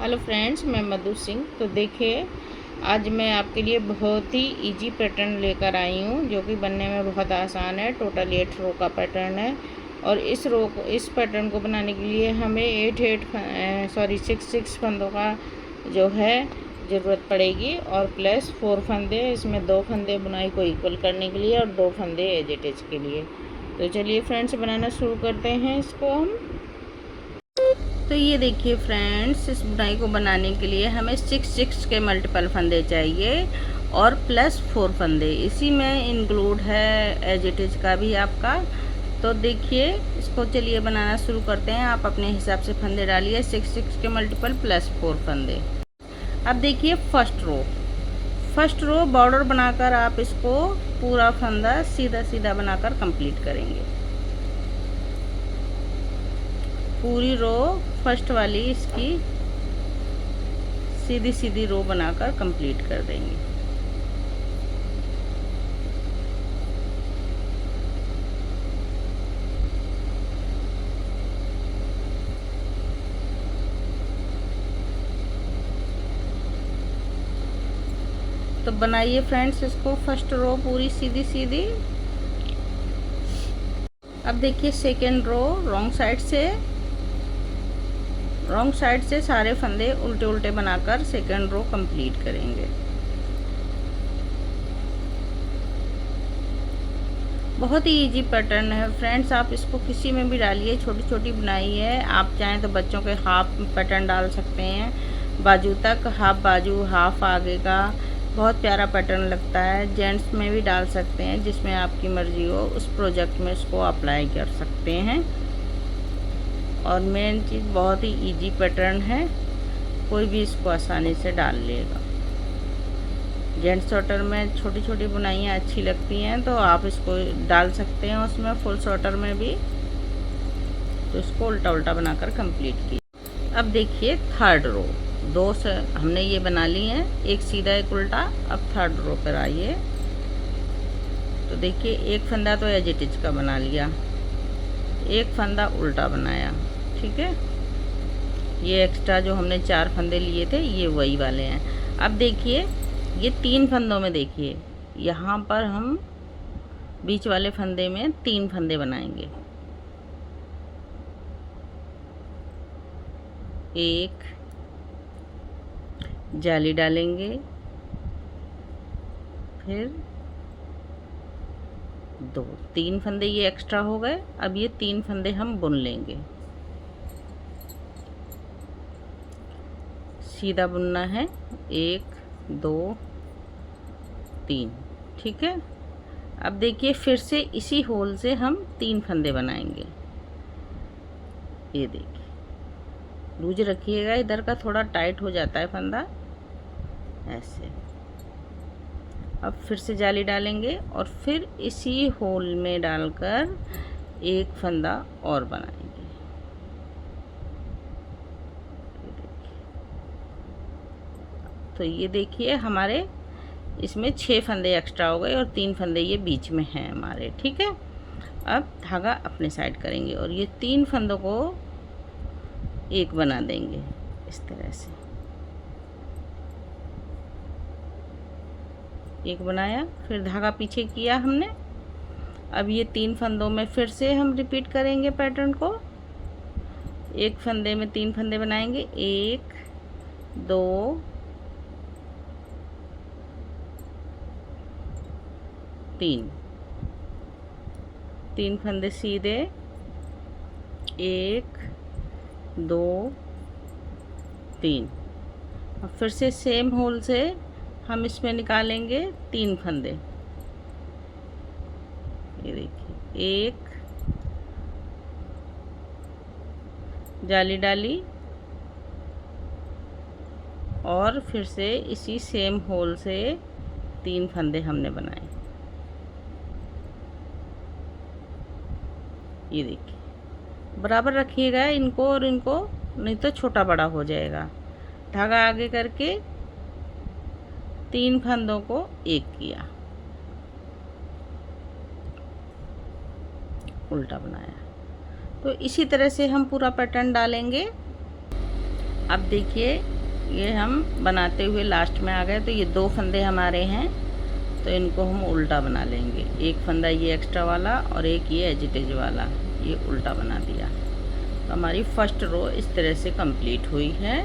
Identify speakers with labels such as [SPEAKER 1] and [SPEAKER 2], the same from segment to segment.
[SPEAKER 1] Hello friends, मैं मधु सिंह। तो देखिए, आज मैं आपके लिए बहुत ही इजी पैटर्न लेकर आई हूँ जो कि बनने में बहुत आसान है। टोटल 8 रो का पैटर्न है और इस पैटर्न को बनाने के लिए हमें 6 फंदों का जो है ज़रूरत पड़ेगी और प्लस 4 फंदे। इसमें 2 फंदे बुनाई को इक्वल करने के लिए और 2 फंदे एज इट इज के लिए। तो चलिए फ्रेंड्स, बनाना शुरू करते हैं इसको हम। तो ये देखिए फ्रेंड्स, इस बुनाई को बनाने के लिए हमें 6 के मल्टीपल फंदे चाहिए और प्लस 4 फंदे। इसी में इंक्लूड है एज इट इज का भी आपका। तो देखिए, इसको चलिए बनाना शुरू करते हैं। आप अपने हिसाब से फंदे डालिए। 6 के मल्टीपल प्लस 4 फंदे। अब देखिए फर्स्ट रो बॉर्डर बनाकर आप इसको पूरा फंदा सीधा सीधा बनाकर कंप्लीट करेंगे। पूरी रो फर्स्ट वाली इसकी सीधी सीधी रो बनाकर कंप्लीट कर देंगे। तो बनाइए फ्रेंड्स इसको फर्स्ट रो पूरी सीधी सीधी। अब देखिए सेकेंड रो रॉन्ग साइड से सारे फंदे उल्टे उल्टे बनाकर सेकेंड रो कंप्लीट करेंगे। बहुत ही इजी पैटर्न है फ्रेंड्स, आप इसको किसी में भी डालिए। छोटी छोटी बुनाई है। आप चाहें तो बच्चों के हाफ पैटर्न डाल सकते हैं, बाजू तक, हाफ बाजू हाफ आगे का। बहुत प्यारा पैटर्न लगता है। जेंट्स में भी डाल सकते हैं, जिसमें आपकी मर्जी हो उस प्रोजेक्ट में इसको अप्लाई कर सकते हैं। और मेन चीज़, बहुत ही इजी पैटर्न है, कोई भी इसको आसानी से डाल लेगा। जेंट्स स्वेटर में छोटी छोटी बुनाइयाँ अच्छी लगती हैं तो आप इसको डाल सकते हैं उसमें, फुल स्वेटर में भी। तो इसको उल्टा उल्टा बनाकर कंप्लीट कीजिए। अब देखिए थर्ड रो, 2 से हमने ये बना ली है, एक सीधा एक उल्टा। अब थर्ड रो पर आइए। तो देखिए, एक फंदा तो एज इट इज का बना लिया, एक फंदा उल्टा बनाया, ठीक है। ये एक्स्ट्रा जो हमने 4 फंदे लिए थे ये वही वाले हैं। अब देखिए, ये 3 फंदों में देखिए, यहाँ पर हम बीच वाले फंदे में 3 फंदे बनाएंगे। एक जाली डालेंगे, फिर 2, 3 फंदे ये एक्स्ट्रा हो गए। अब ये 3 फंदे हम बुन लेंगे। सीधा बुनना है, 1 2 3, ठीक है। अब देखिए, फिर से इसी होल से हम 3 फंदे बनाएंगे। ये देखिए, लूज रखिएगा, इधर का थोड़ा टाइट हो जाता है फंदा, ऐसे। अब फिर से जाली डालेंगे और फिर इसी होल में डालकर एक फंदा और बनाएंगे। तो ये देखिए, हमारे इसमें 6 फंदे एक्स्ट्रा हो गए और 3 फंदे ये बीच में हैं हमारे, ठीक है। अब धागा अपने साइड करेंगे और ये 3 फंदों को एक बना देंगे इस तरह से। एक बनाया, फिर धागा पीछे किया हमने। अब ये 3 फंदों में फिर से हम रिपीट करेंगे पैटर्न को। एक फंदे में 3 फंदे बनाएंगे, 1 2 3, 3 फंदे सीधे, 1 2 3। अब फिर से सेम होल से हम इसमें निकालेंगे 3 फंदे। ये देखिए, एक जाली डाली और फिर से इसी सेम होल से 3 फंदे हमने बनाए। ये देखिए, बराबर रखिएगा इनको और इनको, नहीं तो छोटा बड़ा हो जाएगा। धागा आगे करके 3 फंदों को एक किया, उल्टा बनाया। तो इसी तरह से हम पूरा पैटर्न डालेंगे। अब देखिए ये हम बनाते हुए लास्ट में आ गए। तो ये 2 फंदे हमारे हैं, तो इनको हम उल्टा बना लेंगे। एक फंदा ये एक्स्ट्रा वाला और एक ये एजिटेज वाला, ये उल्टा बना दिया। तो हमारी फर्स्ट रो इस तरह से कंप्लीट हुई है।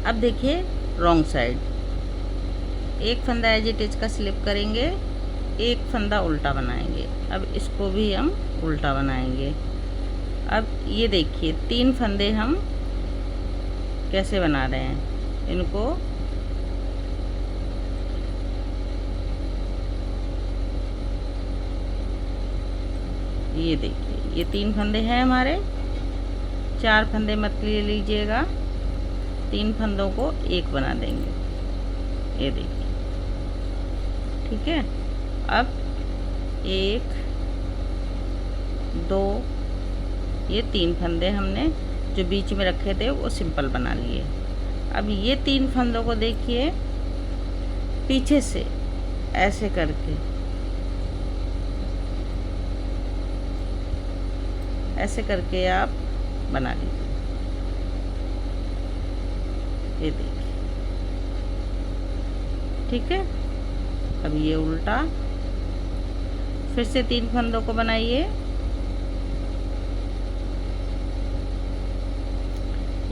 [SPEAKER 1] अब देखिए रॉन्ग साइड, एक फंदा एजिटेज का स्लिप करेंगे, एक फंदा उल्टा बनाएंगे। अब इसको भी हम उल्टा बनाएंगे। अब ये देखिए 3 फंदे हम कैसे बना रहे हैं, इनको ये देखिए ये 3 फंदे हैं हमारे, 4 फंदे मत ले लीजिएगा, 3 फंदों को एक बना देंगे। ये देखिए, ठीक है। अब 1 2 ये 3 फंदे हमने जो बीच में रखे थे वो सिंपल बना लिए। अब ये 3 फंदों को देखिए पीछे से ऐसे करके, ऐसे करके आप बना लीजिए। ये देखिए, ठीक है। अब ये उल्टा फिर से 3 फंदों को बनाइए।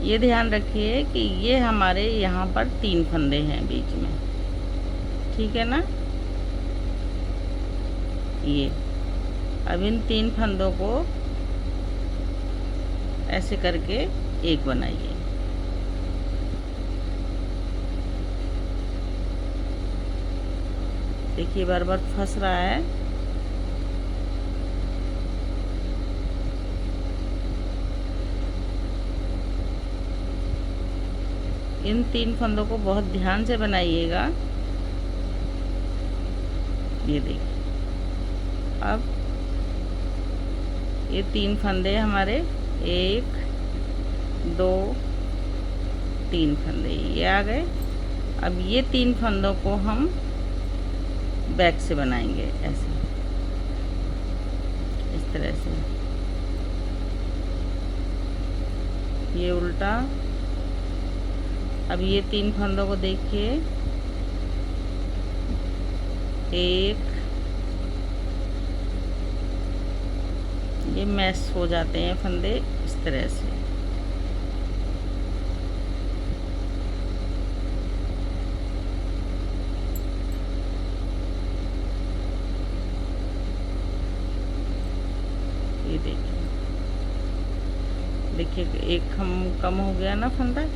[SPEAKER 1] ये ध्यान रखिए कि ये हमारे यहाँ पर 3 फंदे हैं बीच में, ठीक है ना। ये अब इन 3 फंदों को ऐसे करके एक बनाइए। देखिए बार बार फंस रहा है। इन 3 फंदों को बहुत ध्यान से बनाइएगा। ये देखिए, अब ये 3 फंदे हमारे 1 2 3 फंदे ये आ गए। अब ये 3 फंदों को हम बैक से बनाएंगे, ऐसे इस तरह से। ये उल्टा। अब ये 3 फंदों को देखिए, 1 ये मैश हो जाते हैं फंदे इस तरह से। ये देखिए, देखिए एक कम हो गया ना फंदा।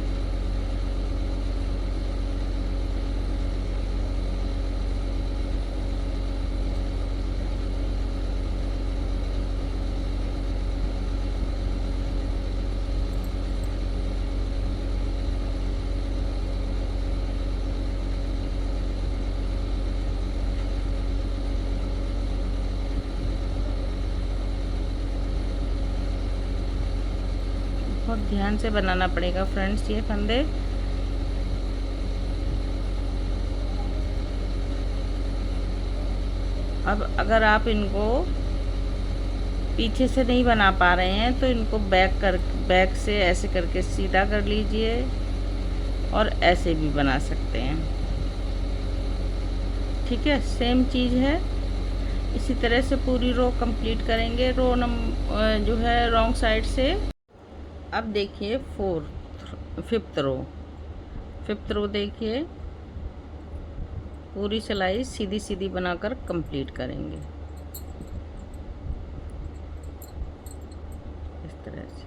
[SPEAKER 1] बहुत ध्यान से बनाना पड़ेगा फ्रेंड्स ये फंदे। अब अगर आप इनको पीछे से नहीं बना पा रहे हैं तो इनको बैक से ऐसे करके सीधा कर लीजिए और ऐसे भी बना सकते हैं, ठीक है। सेम चीज़ है, इसी तरह से पूरी रो कंप्लीट करेंगे। रो जो है रॉन्ग साइड से। अब देखिए फिफ्थ रो देखिए, पूरी सिलाई सीधी सीधी बनाकर कंप्लीट करेंगे इस तरह से।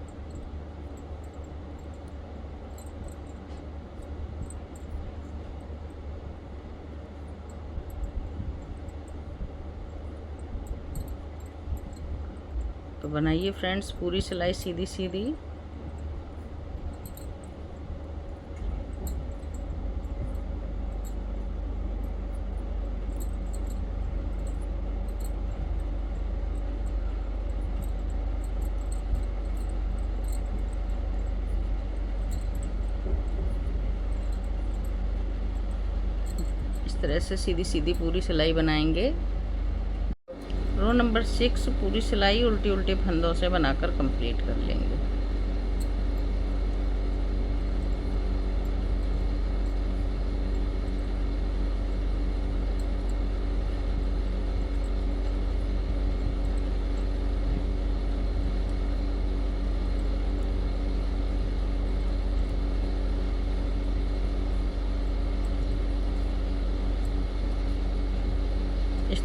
[SPEAKER 1] तो बनाइए फ्रेंड्स पूरी सिलाई सीधी सीधी। इस तरह से सीधी सीधी पूरी सिलाई बनाएंगे। रो नंबर 6 पूरी सिलाई उल्टी उल्टी फंदों से बनाकर कंप्लीट कर लेंगे।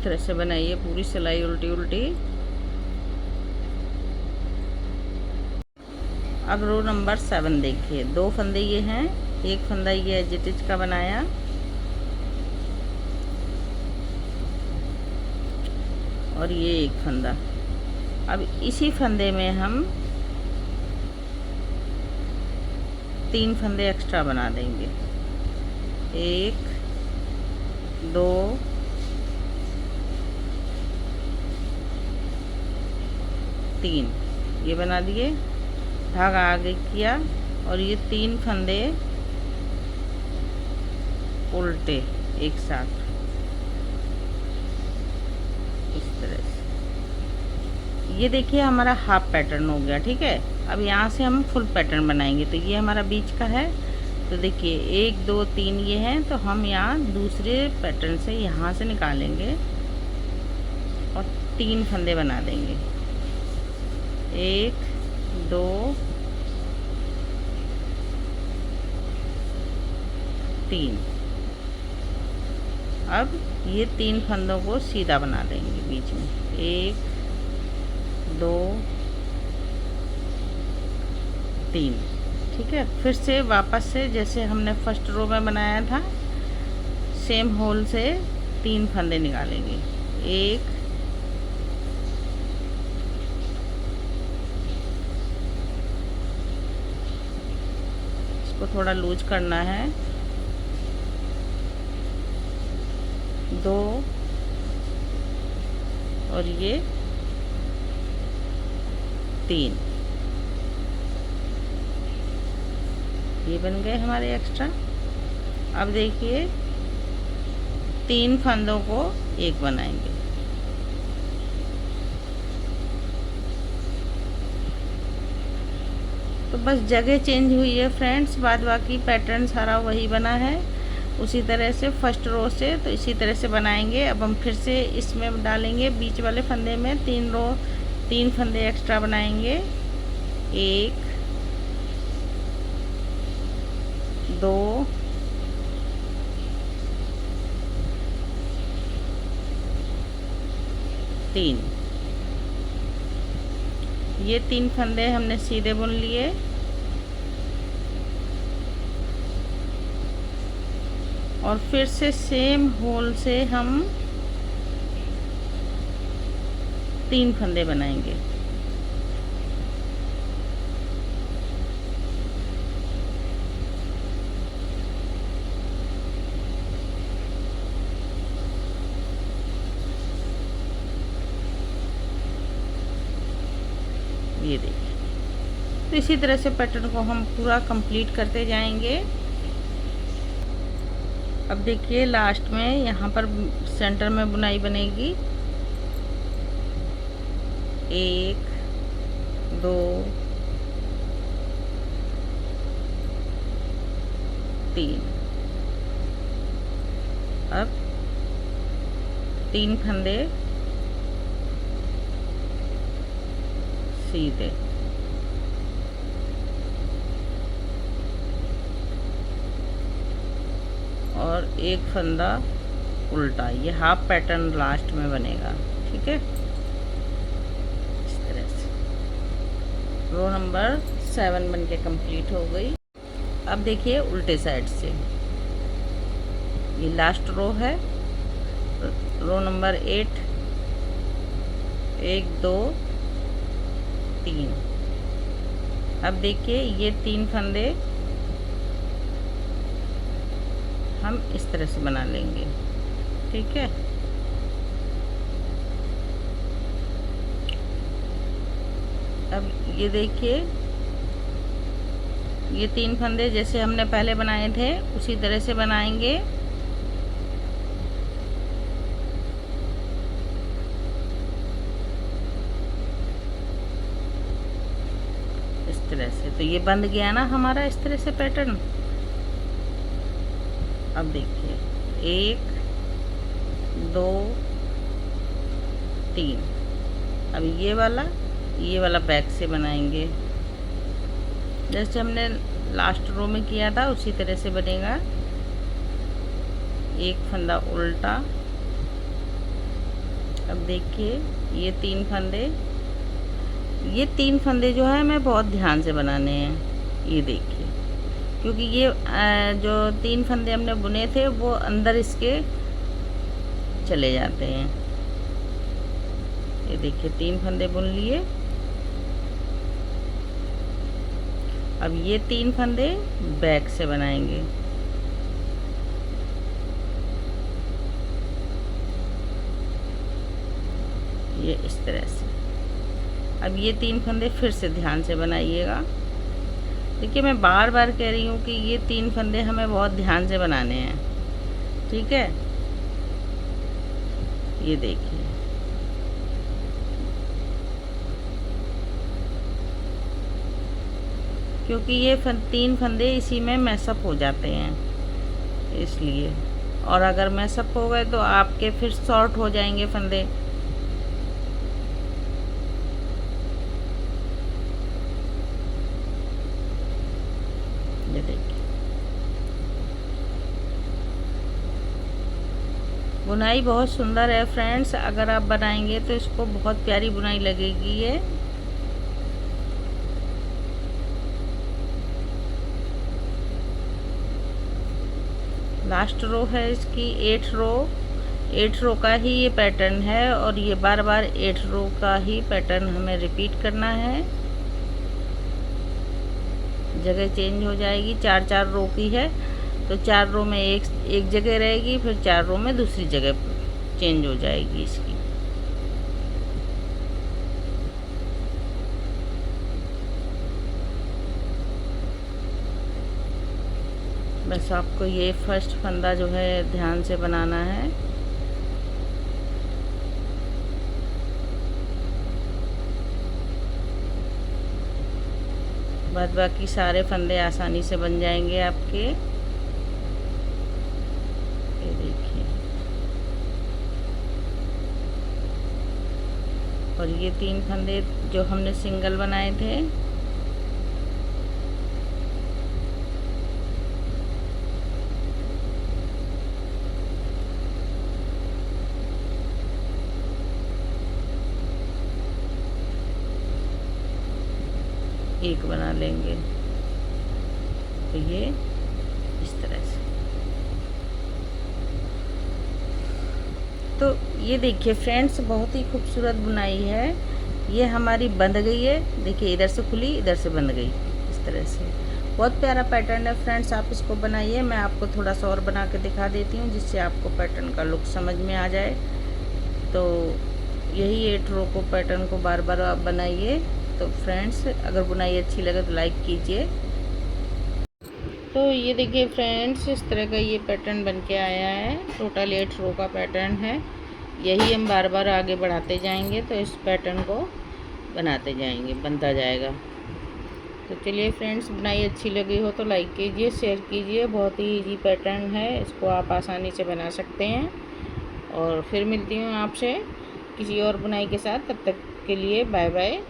[SPEAKER 1] इस तरह से बनाइए पूरी सिलाई उल्टी उल्टी। अब रो नंबर 7 देखिए, 2 फंदे ये हैं, एक फंदा ये एजिटिज का बनाया और ये एक फंदा। अब इसी फंदे में हम 3 फंदे एक्स्ट्रा बना देंगे, 1 2 3, ये बना दिए, धागा आगे किया और ये 3 फंदे उल्टे एक साथ इस तरह से। ये देखिए हमारा हाफ पैटर्न हो गया, ठीक है। अब यहाँ से हम फुल पैटर्न बनाएंगे। तो ये हमारा बीच का है, तो देखिए 1 2 3 ये हैं, तो हम यहाँ दूसरे पैटर्न से यहाँ से निकालेंगे और 3 फंदे बना देंगे, 1 2 3। अब ये 3 फंदों को सीधा बना देंगे बीच में, 1 2 3, ठीक है। फिर से वापस से जैसे हमने फर्स्ट रो में बनाया था, सेम होल से 3 फंदे निकालेंगे, 1 इसको थोड़ा लूज करना है, 2 और ये 3, ये बन गए हमारे एक्स्ट्रा। अब देखिए 3 फंदों को एक बनाएंगे, तो बस जगह चेंज हुई है फ्रेंड्स, बाद बाकी पैटर्न सारा वही बना है उसी तरह से फर्स्ट रो से। तो इसी तरह से बनाएंगे। अब हम फिर से इसमें डालेंगे बीच वाले फंदे में 3 फंदे एक्स्ट्रा बनाएंगे, 1 2 3। ये 3 फंदे हमने सीधे बुन लिए और फिर से सेम होल से हम 3 फंदे बनाएंगे, ये देखिए। तो इसी तरह से पैटर्न को हम पूरा कंप्लीट करते जाएंगे। अब देखिए लास्ट में यहाँ पर सेंटर में बुनाई बनेगी, 1 2 3। अब 3 फंदे सीधे, और एक फंदा उल्टा, ये हाफ पैटर्न लास्ट में बनेगा, ठीक है। इस तरह से रो नंबर 7 बन के कंप्लीट हो गई। अब देखिए उल्टे साइड से, ये लास्ट रो है, रो नंबर 8, 1 2 3। अब देखिए ये 3 फंदे हम इस तरह से बना लेंगे, ठीक है। अब ये देखिए ये 3 फंदे जैसे हमने पहले बनाए थे उसी तरह से बनाएंगे। इस तरह से, तो ये बंध गया ना हमारा इस तरह से पैटर्न। अब देखिए 1 2 3। अब ये वाला बैक से बनाएंगे, जैसे हमने लास्ट रो में किया था उसी तरह से बनेगा। एक फंदा उल्टा अब देखिए ये तीन फंदे जो है हमें बहुत ध्यान से बनाने हैं। ये देखिए, क्योंकि ये जो तीन फंदे हमने बुने थे वो अंदर इसके चले जाते हैं। ये देखिए 3 फंदे बुन लिए। अब ये 3 फंदे बैक से बनाएंगे। ये इस तरह से। अब ये 3 फंदे फिर से ध्यान से बनाइएगा। देखिए मैं बार बार कह रही हूँ कि ये 3 फंदे हमें बहुत ध्यान से बनाने हैं, ठीक है। ये देखिए, क्योंकि ये 3 फंदे इसी में मैसअप हो जाते हैं इसलिए, और अगर मैसअप हो गए तो आपके फिर शॉर्ट हो जाएंगे फंदे। ये देखिए, बुनाई बहुत सुंदर है फ्रेंड्स। अगर आप बनाएंगे तो इसको बहुत प्यारी बुनाई लगेगी। ये लास्ट रो है इसकी 8 रो का ही ये पैटर्न है, और ये बार बार 8 रो का ही पैटर्न हमें रिपीट करना है। जगह चेंज हो जाएगी, 4 रो की है तो 4 रो में एक जगह रहेगी, फिर 4 रो में दूसरी जगह चेंज हो जाएगी इसकी। बस आपको ये फर्स्ट फंदा जो है ध्यान से बनाना है। बाद बाकी सारे फंदे आसानी से बन जाएंगे आपके। ये देखिए, और ये 3 फंदे जो हमने सिंगल बनाए थे, एक बना लेंगे। तो ये इस तरह से। तो ये देखिए फ्रेंड्स, बहुत ही खूबसूरत बुनाई है। ये हमारी बंध गई है। देखिए इधर से खुली, इधर से बंध गई, इस तरह से। बहुत प्यारा पैटर्न है फ्रेंड्स, आप इसको बनाइए। मैं आपको थोड़ा सा और बना के दिखा देती हूँ जिससे आपको पैटर्न का लुक समझ में आ जाए। तो यही 8 रो को पैटर्न को बार बार आप बनाइए। तो फ्रेंड्स, अगर बुनाई अच्छी लगे तो लाइक कीजिए। तो ये देखिए फ्रेंड्स, इस तरह का ये पैटर्न बन के आया है। टोटल 8 रो का पैटर्न है। यही हम बार बार आगे बढ़ाते जाएंगे तो इस पैटर्न को बनाते जाएंगे, बनता जाएगा। तो चलिए फ्रेंड्स, बुनाई अच्छी लगी हो तो लाइक कीजिए, शेयर कीजिए। बहुत ही इजी पैटर्न है, इसको आप आसानी से बना सकते हैं। और फिर मिलती हूँ आपसे किसी और बुनाई के साथ। तब तक के लिए बाय बाय।